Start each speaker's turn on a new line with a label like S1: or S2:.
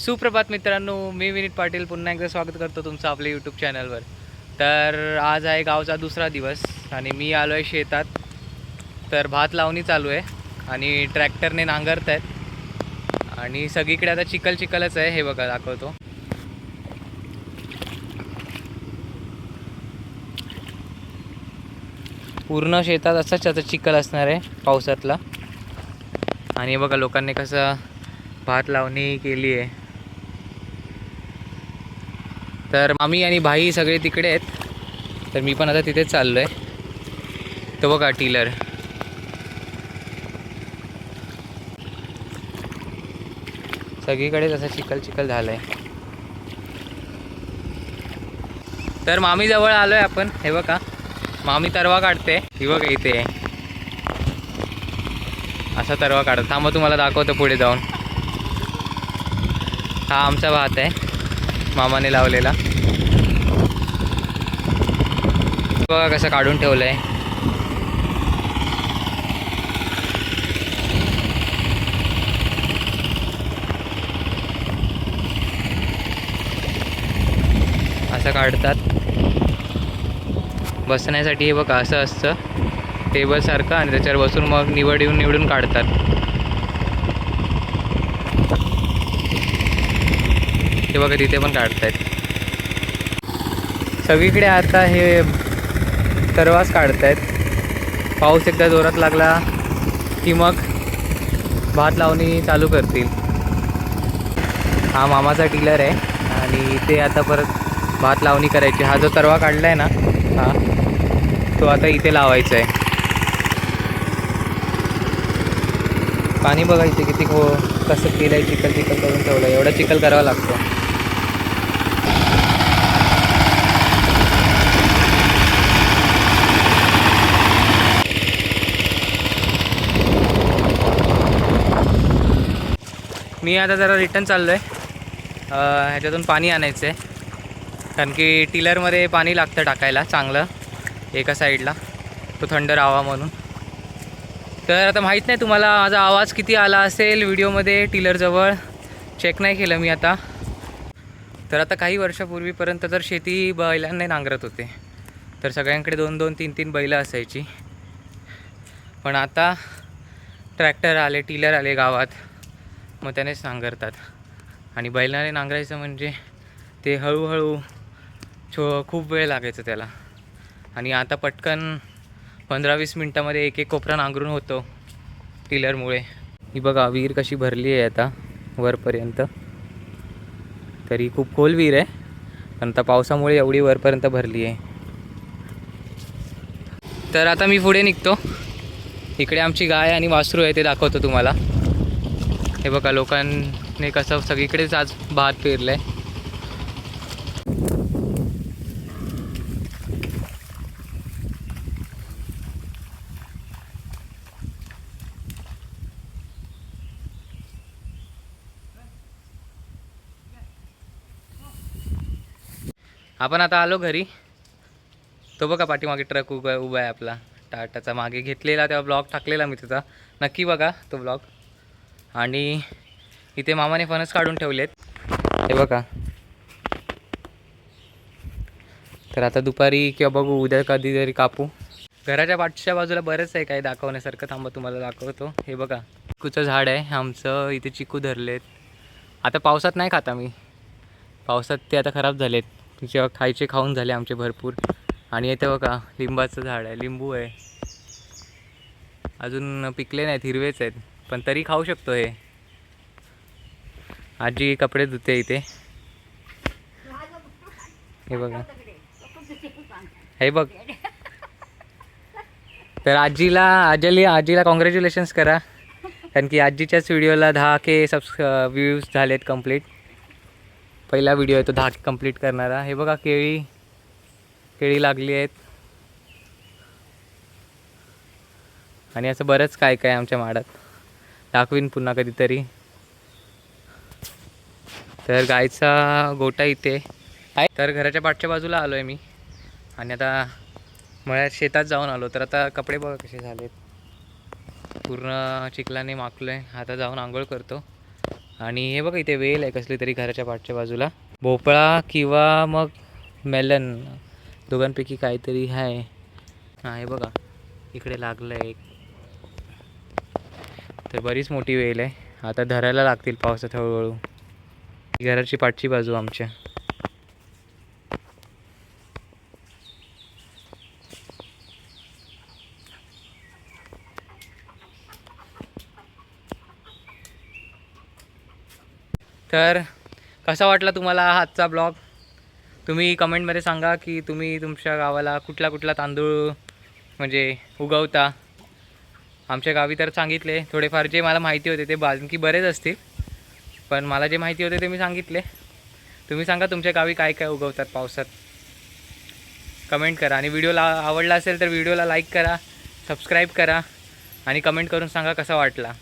S1: सुप्रभात मित्रांनो, मी विनीत पाटील पुन्हा एकदा स्वागत करतो तुमचं आपल्या यूट्यूब चॅनलवर। तर आज आहे गावचा दुसरा दिवस आणि मी आलो आहे शेतात। तर भात लावणी चालू आहे आणि ट्रॅक्टरने नांगरत आहेत आणि सगळीकडे आता चिखल चिखलच आहे। हे बघा दाखवतो। पूर्ण शेतात असाच आता चिखल असणार आहे पावसातला। आणि बघा लोकांनी कसं भात लावणी केली आहे। तर मामी आणि भाई सगळे तिकडे आहेत, तर मी पण आता तिथेच चाललो आहे। तो बघा टिलर, सगळीकडेच असं चिखल चिखल झालं आहे। तर मामी जवळ आलो आहे आपण। हे बघा मामी तरवा काढते, ही बघा इथे असा तरवा काढत। थांबा तुम्हाला दाखवतो पुढे जाऊन। हा आमचा भात आहे मामाने लावलेला, बघा कसं काढून ठेवलं आहे। असं काढतात बसण्यासाठी। हे बघा असं असतं टेबल सारखं आणि त्याच्यावर बसून मग निवडून काढतात। हे बघा तिथे पण काढतायत सगळीकडे। आता हे तरवास काढतायत। पाऊस एकदा जोरात लागला की मग भात लावणी चालू करतील। हा मामाचा टिलर आहे आणि ते आता परत भात लावणी करायची। हा जो तरवा काढला आहे ना, हा तो आता इथे लावायचा आहे। पाणी बघा इथे किती कसं केलं आहे, चिखल चिखल करून ठेवलं आहे। एवढा चिखल करावा लागतो। मी आता जरा रिटर्न चाललो आहे, ह्याच्यातून पाणी आणायचं आहे, कारण की टिलरमध्ये पाणी लागतं टाकायला चांगलं एका साईडला, तो थंड राहावा म्हणून। तर आता माहीत नाही तुम्हाला माझा आवाज किती आला असेल व्हिडिओमध्ये, टिलरजवळ चेक नाही केलं मी आता। तर आता काही वर्षापूर्वीपर्यंत तर शेती बैलांनी नांगरत होते, तर सगळ्यांकडे 2-2, 3-3 बैलं असायची। पण आता ट्रॅक्टर आले, टिलर आले गावात, मग त्यानेच नांगरतात। आणि बैलाने नांगरायचं म्हणजे ते हळूहळू खूप वेळ लागायचं त्याला, आणि आता पटकन 15-20 मिनटामध्ये एक कोपरा नांगरून होतो टिलरमुळे। ही बघा विहीर कशी भरली आहे आता वरपर्यंत, तरी खूप खोल विहीर आहे, पण आता पावसामुळे एवढी वरपर्यंत भरली आहे। तर आता मी पुढे निघतो। इकडे आमची गाय आणि वासरू आहे ते दाखवतो तुम्हाला। हे बघा लोकांनी कसं सगळीकडेच आज भात पेरलंय। आपण आता आलो घरी। तो बघा पाठीमागे ट्रक उभा आहे आपला टाटाचा, मागे घेतलेला तेव्हा ब्लॉग टाकलेला मी त्याचा, नक्की बघा तो ब्लॉग। आणि इथे मामाने फणस काढून ठेवलेत, हे बघा। तर आता दुपारी किंवा बघू उद्या कधीतरी कापू। घराच्या पाठच्या बाजूला बरंच आहे काही दाखवण्यासारखं, थांबा तुम्हाला दाखवतो। हे बघा चिकूचं झाड आहे आमचं, इथे चिकू धरलेत। आता पावसात नाही खाता मी, पावसात ते आता खराब झालेत, जेव्हा खायचे खाऊन झाले आमचे भरपूर। आणि इथे बघा लिंबाचं झाड आहे, लिंबू आहे, अजून पिकले नाहीत, हिरवेच आहेत, पण तरी खाऊ शकतो हे। आजी कपडे धुते इथे, हे बघा, हे बघ। तर आजीला कॉंग्रॅच्युलेशन्स करा, कारण की आजीच्याच व्हिडिओला 10K व्ह्यूज झालेत कंप्लीट। पहिला व्हिडिओ आहे तो 10K कंप्लीट करणारा। हे बघा केळी लागली आहेत, आणि असं बरंच काय काय आमच्या माडात, दाखवीन पुन्हा कधीतरी। तर गायचा गोटा इथे आहे। तर घराच्या पाठच्या बाजूला आलो आहे मी, आणि आता मळ्यात शेतात जाऊन आलो। तर आता कपडे बघा कसे झालेत, पूर्ण चिखलाने माखलो आहे। आता जाऊन आंघोळ करतो आणि हे बघा इथे वेल आहे कसली तरी घराच्या पाठच्या बाजूला, भोपळा किंवा मग मेलन दोघांपैकी काहीतरी आहे. हां हे बघा इकडे लागलं आहे एक, तर बरीच मोठी वेल आहे. आता धरायला लागतील पावसात हळूहळू. घराची पाठची बाजू आमच्या. तर कसा वाटला तुम्हाला आजचा ब्लॉग? तुम्ही कमेंटमध्ये सांगा की तुम्ही तुमच्या गावाला कुठला कुठला तांदूळ म्हणजे उगवता. आमच्या गावी तर सांगितले थोडेफार, जे मला माहिती होते ते, बाकी बरेच असतील पण मला जे माहिती होते ते मी सांगितले. तुम्ही सांगा तुमच्या गावी काय काय उगवतात पावसात, कमेंट करा. आणि व्हिडिओला आवडला असेल तर व्हिडिओला लाईक करा, सबस्क्राईब करा आणि कमेंट करून सांगा कसा वाटला.